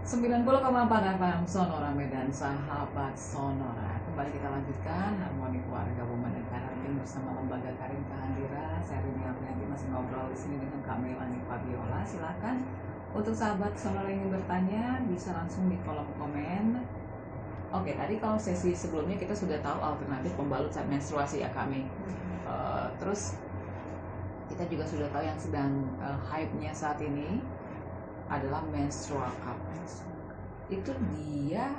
90,4 FM Sonora Medan, sahabat Sonora. Kembali kita lanjutkan Harmoni Keluarga Woman dan Parenting bersama Lembaga Karim Kehandira. Saya Rini Aprianti masih ngobrol di sini dengan Kak Melani Fabiola. Silakan untuk sahabat Sonora yang ingin bertanya bisa langsung di kolom komen. Oke, tadi kalau sesi sebelumnya kita sudah tahu alternatif pembalut saat menstruasi ya kami. Terus kita juga sudah tahu yang sedang hype-nya saat ini adalah menstrual cup. Itu dia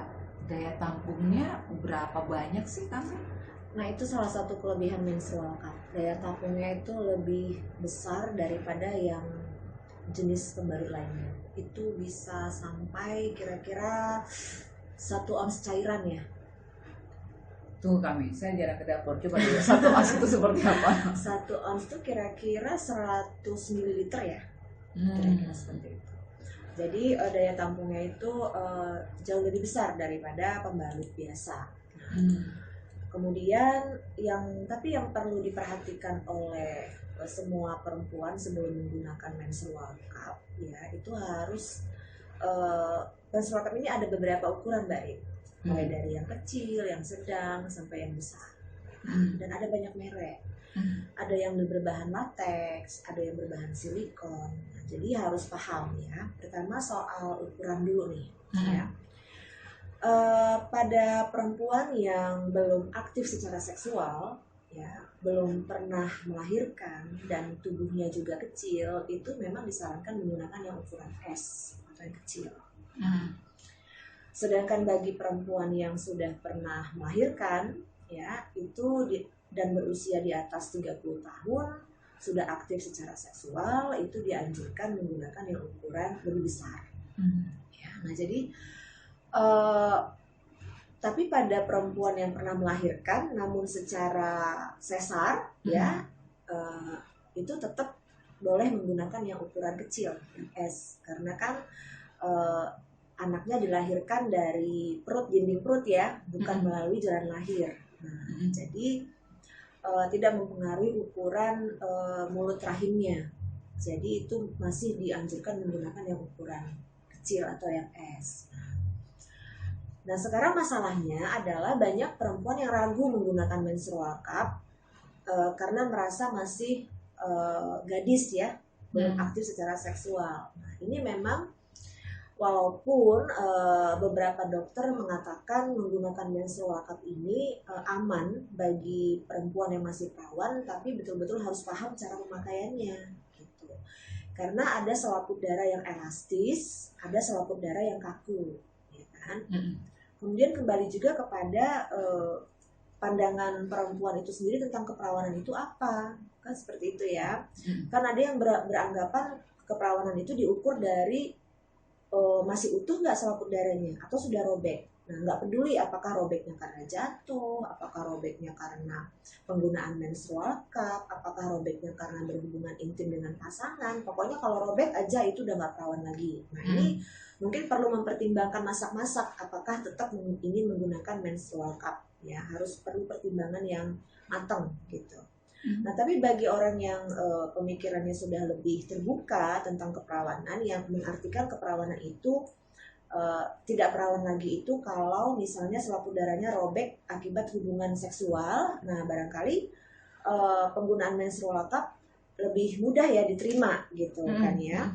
daya tampungnya berapa banyak sih kamu? Nah, itu salah satu kelebihan menstrual cup. Daya tampungnya itu lebih besar daripada yang jenis pembalut lainnya. Itu bisa sampai kira-kira 1 ons cairan ya. Tunggu kami, saya jarang ke dapur. Coba dulu 1 ons itu seperti apa? 1 ons itu kira-kira 100 ml ya. Kira-kira seperti itu. Jadi daya tampungnya itu jauh lebih besar daripada pembalut biasa. Kemudian yang perlu diperhatikan oleh semua perempuan sebelum menggunakan menstrual cup ya, itu harus menstrual cup ini ada beberapa ukuran Mbak Rin. Mulai dari yang kecil, yang sedang sampai yang besar. Dan ada banyak merek. Ada yang berbahan latex, ada yang berbahan silikon. Nah, jadi harus paham ya. Pertama soal ukuran dulu nih. Ya. Pada perempuan yang belum aktif secara seksual, ya, belum pernah melahirkan dan tubuhnya juga kecil, itu memang disarankan menggunakan yang ukuran S atau yang kecil. Sedangkan bagi perempuan yang sudah pernah melahirkan, ya, itu dan berusia di atas 30 tahun, sudah aktif secara seksual, itu dianjurkan menggunakan yang ukuran lebih besar. Ya, nah jadi tapi pada perempuan yang pernah melahirkan namun secara sesar ya, itu tetap boleh menggunakan yang ukuran kecil, yang S, karena kan anaknya dilahirkan dari dinding perut ya, bukan melalui jalan lahir. Nah, jadi tidak mempengaruhi ukuran mulut rahimnya. Jadi itu masih dianjurkan menggunakan yang ukuran kecil atau yang S. Nah, sekarang masalahnya adalah banyak perempuan yang ragu menggunakan menstrual cup karena merasa masih gadis ya, belum aktif secara seksual. Nah, ini memang walaupun beberapa dokter mengatakan menggunakan menstrual cup ini aman bagi perempuan yang masih perawan, tapi betul-betul harus paham cara pemakaiannya gitu. Karena ada selaput darah yang elastis, ada selaput darah yang kaku, ya kan? Kemudian kembali juga kepada pandangan perempuan itu sendiri tentang keperawanan itu apa, kan seperti itu ya. Kan ada yang beranggapan keperawanan itu diukur dari masih utuh nggak selaput darahnya atau sudah robek. Nah, nggak peduli apakah robeknya karena jatuh, apakah robeknya karena penggunaan menstrual cup, apakah robeknya karena berhubungan intim dengan pasangan. Pokoknya kalau robek aja itu udah nggak perawan lagi. Nah, ini mungkin perlu mempertimbangkan masak-masak apakah tetap ingin menggunakan menstrual cup. Ya, harus perlu pertimbangan yang matang gitu. Nah, tapi bagi orang yang pemikirannya sudah lebih terbuka tentang keperawanan, yang mengartikan keperawanan itu tidak perawan lagi itu kalau misalnya selaput darahnya robek akibat hubungan seksual, nah barangkali penggunaan menstrual cup lebih mudah ya diterima gitu kan ya.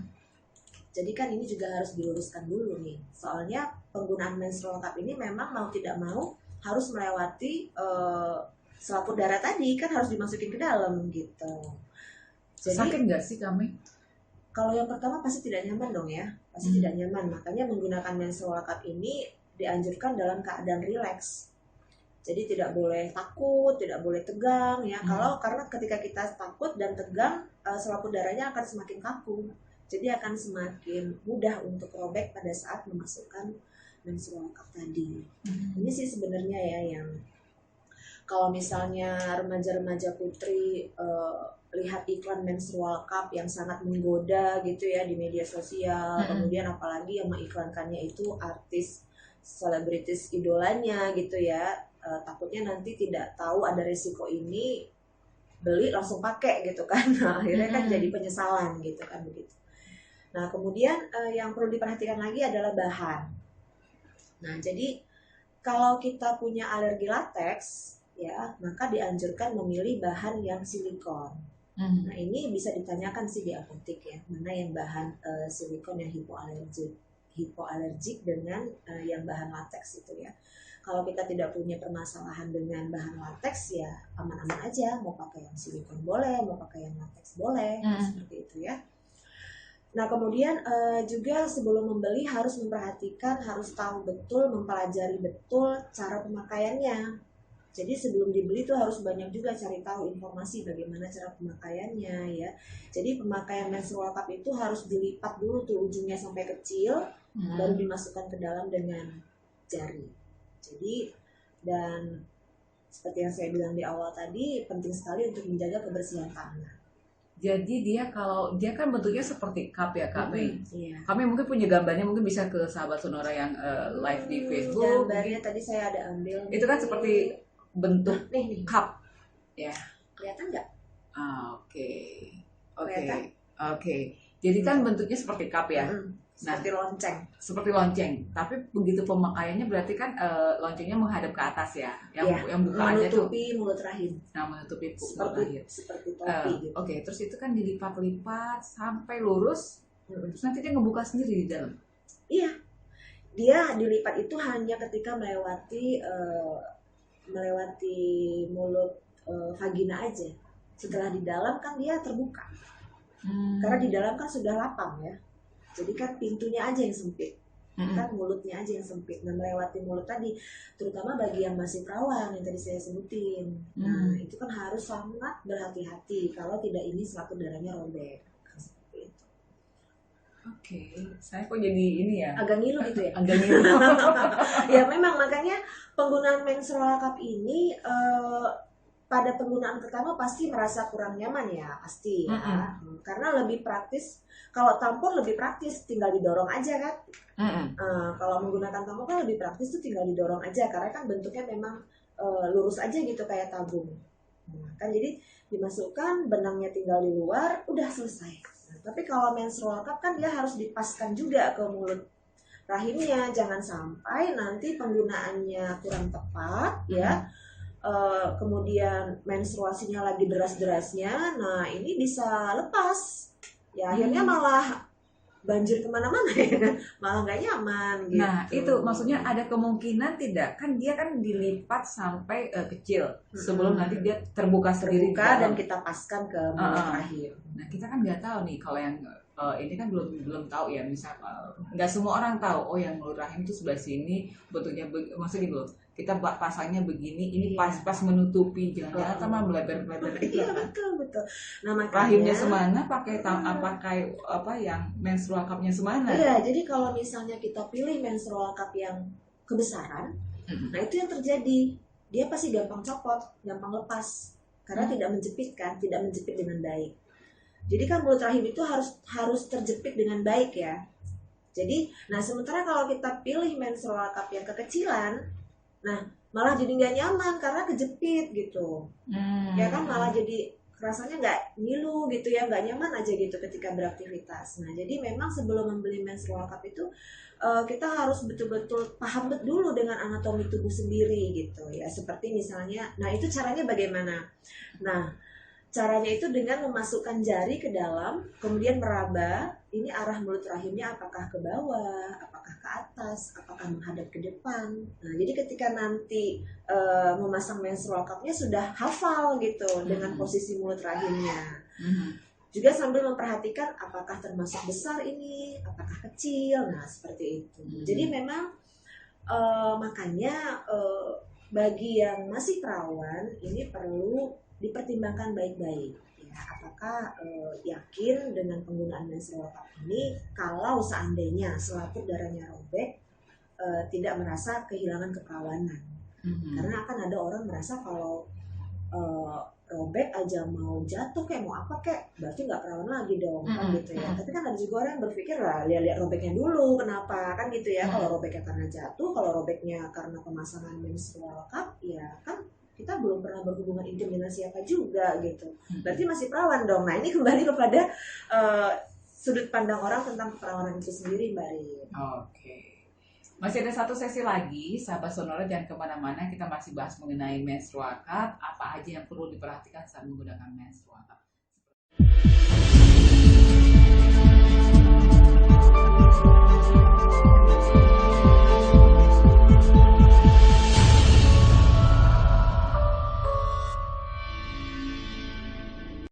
Jadi kan ini juga harus diluruskan dulu nih, soalnya penggunaan menstrual cup ini memang mau tidak mau harus melewati selaput darah tadi, kan harus dimasukin ke dalam gitu. Jadi, sakit nggak sih kami? Kalau yang pertama pasti tidak nyaman dong ya, pasti tidak nyaman. Makanya menggunakan menstrual cup ini dianjurkan dalam keadaan rileks. Jadi tidak boleh takut, tidak boleh tegang ya. Karena ketika kita takut dan tegang, selaput darahnya akan semakin kaku. Jadi akan semakin mudah untuk robek pada saat memasukkan menstrual cup tadi. Ini sih sebenarnya ya yang kalau misalnya remaja-remaja putri lihat iklan menstrual cup yang sangat menggoda gitu ya di media sosial, kemudian apalagi yang mengiklankannya itu artis, selebritis idolanya gitu ya, takutnya nanti tidak tahu ada resiko ini, beli langsung pakai gitu kan, akhirnya kan jadi penyesalan gitu kan begitu. Nah, kemudian yang perlu diperhatikan lagi adalah bahan. Nah, jadi kalau kita punya alergi lateks, ya, maka dianjurkan memilih bahan yang silikon. Nah, ini bisa ditanyakan sih di apotek ya, mana yang bahan silikon yang hipoalergik dengan yang bahan lateks itu ya. Kalau kita tidak punya permasalahan dengan bahan lateks ya aman-aman aja, mau pakai yang silikon boleh, mau pakai yang lateks boleh, seperti itu ya. Nah, kemudian juga sebelum membeli harus memperhatikan, harus tahu betul, mempelajari betul cara pemakaiannya. Jadi sebelum dibeli tuh harus banyak juga cari tahu informasi bagaimana cara pemakaiannya ya. Jadi pemakaian menstrual cup itu harus dilipat dulu tuh ujungnya sampai kecil, baru dimasukkan ke dalam dengan jari. Jadi dan seperti yang saya bilang di awal tadi, penting sekali untuk menjaga kebersihan tangan. Jadi dia kan bentuknya seperti cup ya Kak Mei. Iya. Kami mungkin punya gambarnya, mungkin bisa ke sahabat Sonora yang live di Facebook. Gambarnya tadi saya ada ambil. Itu kan seperti bentuk nih. cup ya. Kelihatan nggak? Oke. Jadi kan bentuknya seperti cup ya. Seperti lonceng. Seperti lonceng. Tapi begitu pemakaiannya berarti kan loncengnya menghadap ke atas ya. Yang bukaannya tuh menutupi mulut rahim. Nah, menutupi mulut rahim. Seperti topi gitu. Oke, terus itu kan dilipat-lipat sampai lurus. Terus nanti dia ngebuka sendiri di dalam. Iya. Dia dilipat itu hanya ketika melewati mulut vagina aja. Setelah di dalam kan dia terbuka. Karena di dalam kan sudah lapang ya. Jadi kan pintunya aja yang sempit, kan mulutnya aja yang sempit. Nah, melewati mulut tadi, terutama bagi yang masih perawan yang tadi saya sebutin. Nah, itu kan harus sangat berhati-hati kalau tidak ini selaput darahnya robek. Oke, saya kok jadi ini ya? Agak ngilu gitu ya? Agak ngilu. Ya memang, makanya penggunaan menstrual cup ini pada penggunaan pertama pasti merasa kurang nyaman ya, pasti ya. Karena lebih praktis. Kalau tampon lebih praktis, tinggal didorong aja kan. Kalau menggunakan tampon kan lebih praktis tuh tinggal didorong aja, karena kan bentuknya memang lurus aja gitu kayak tabung. Kan jadi dimasukkan, benangnya tinggal di luar, udah selesai. Tapi kalau menstrual cup kan dia harus dipaskan juga ke mulut rahimnya, jangan sampai nanti penggunaannya kurang tepat ya. Kemudian menstruasinya lagi deras-derasnya, nah ini bisa lepas. Ya akhirnya malah banjir kemana-mana ya, malah nggak nyaman gitu. Nah itu maksudnya ada kemungkinan tidak, kan dia kan dilipat sampai kecil sebelum nanti dia terbuka sendiri dan kita paskan ke mulut rahim. Nah kita kan nggak tahu nih kalau yang ini kan belum tahu ya, misal nggak semua orang tahu yang mulut rahim itu sebelah sini bentuknya maksudnya gitu, kita pasangnya begini, ini pas menutupi, jangan-jangan sama melebar-melebar gitu. Iya betul. Nah makanya rahimnya semana pakai apa yang menstrual cup-nya semana. Iya, jadi kalau misalnya kita pilih menstrual cup yang kebesaran, nah itu yang terjadi, dia pasti gampang copot, gampang lepas, karena tidak menjepit dengan baik. Jadi kan mulut rahim itu harus terjepit dengan baik ya. Jadi, nah sementara kalau kita pilih menstrual cup yang kekecilan, nah malah jadi nggak nyaman karena kejepit gitu. Ya kan malah jadi rasanya nggak ngilu gitu ya, nggak nyaman aja gitu ketika beraktivitas. Nah jadi memang sebelum membeli menstrual cup itu kita harus betul-betul paham dulu dengan anatomi tubuh sendiri gitu ya. Seperti misalnya, nah itu caranya bagaimana? Nah caranya itu dengan memasukkan jari ke dalam, kemudian meraba, ini arah mulut rahimnya apakah ke bawah, apakah ke atas, apakah menghadap ke depan. Nah, jadi ketika nanti memasang menstrual cup-nya sudah hafal gitu dengan posisi mulut rahimnya. Juga sambil memperhatikan apakah termasuk besar ini, apakah kecil, nah seperti itu. Jadi memang makanya bagi yang masih perawan ini perlu dipertimbangkan baik-baik ya, apakah yakin dengan penggunaan menstrual cup ini kalau seandainya selaput darahnya robek tidak merasa kehilangan keperawanan. Karena akan ada orang merasa kalau robek aja mau jatuh kayak mau apa kayak berarti nggak perawan lagi dong kan gitu ya. Tapi kan ada juga orang yang berpikir lah lihat robeknya dulu kenapa kan gitu ya. Kalau robeknya karena jatuh, kalau robeknya karena pemasangan menstrual cup ya kan kita belum pernah berhubungan intim dengan siapa juga gitu. Berarti masih perawan dong. Nah ini kembali kepada sudut pandang orang tentang perawanan itu sendiri, Mbak Rin. Oke. Masih ada satu sesi lagi, sahabat Sonora jangan kemana-mana, kita masih bahas mengenai menstrual cup, apa aja yang perlu diperhatikan saat menggunakan menstrual cup.